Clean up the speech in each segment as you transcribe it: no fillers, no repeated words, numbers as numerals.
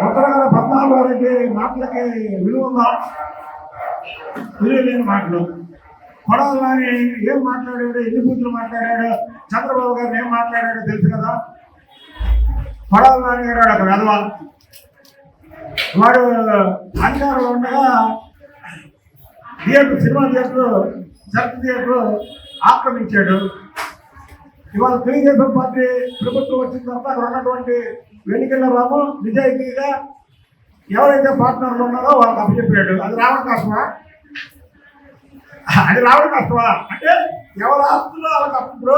ముద్రగడ పద్మనాభరెడ్డి మాటలకి విలువ ఉందా? విలువ లేని మాటలు. కొడాలని ఏం మాట్లాడాడు, ఎన్ని బూతులు మాట్లాడాడు, చంద్రబాబు గారిని ఏం మాట్లాడాడో తెలుసు కదా. కొడాల నాని గారు ఒక వెధవ. వాడు అధికారంలో ఉండగా సినిమా థియేటర్, చర్చ్ థియేటర్ ఆక్రమించాడు. ఇవాళ తెలుగుదేశం పార్టీ ప్రభుత్వం వచ్చిన తర్వాత అక్కడ ఉన్నటువంటి వెనుకల రాము నిజాయితీగా ఎవరైతే పార్ట్నర్లు ఉన్నారో వాళ్ళకి అప్పచెప్పాడు. అది రావడం కష్టమా? అది రావడం కష్టమా? అంటే ఎవరు ఆస్తులు వాళ్ళకి అప్పుడు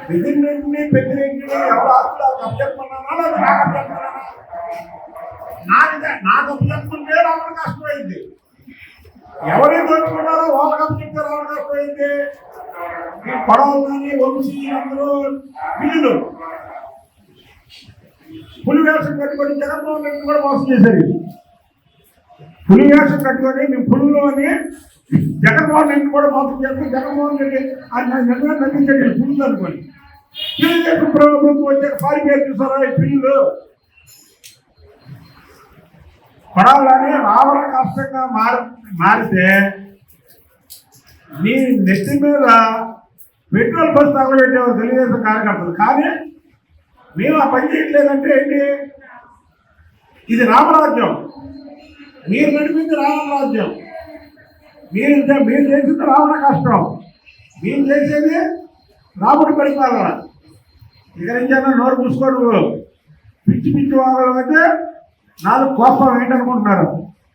పెద్దింటిని ఎవరు ఆస్తులు వాళ్ళకి అప్పచెప్పమన్నానా? నాకు అప్పచెప్పమన్నానా? నాకు అప్పచెప్పమంటే రావడం కష్టమైంది. ఎవరైతే దోచుకున్నారో వాళ్ళకి అప్పచెప్తే రావడం కష్టమైంది. ఈ పడవలు కానీ వంశీ అందరూ పిల్లులు పులి వేషం కట్టుకొని జగన్మోహన్ రెడ్డి కూడా మోసం చేశారు. పులి వేషం కట్టుకొని మేము పులులు అని జగన్మోహన్ రెడ్డి కూడా మోసం చేస్తే జగన్మోహన్ రెడ్డి నిర్ణయం నటించండి పులులు అనుకోని. తెలుగుదేశం ప్రభుత్వం వచ్చాక పారిపోయారు చూసారా ఈ పిల్లులు. పడవలని రావణ కష్టంగా మారితే నీ నెత్తి మీద పెట్రోల్ బస్ తగలబెట్టేవారు తెలుగుదేశం కార్యకర్తలు. కానీ మేము ఆ పని చేయట్లేదంటే ఏంటి? ఇది రామరాజ్యం. మీరు నడిపింది రామరాజ్యం. మీరు చేసింది రావణ కష్టం. మేము చేసేది రాముడి పరిపాలన. ఇక నుంచైనా నోరు మూసుకోడు. పిచ్చి పిచ్చి వాళ్ళు అయితే 4 కోపం ఏంటనుకుంటున్నారు.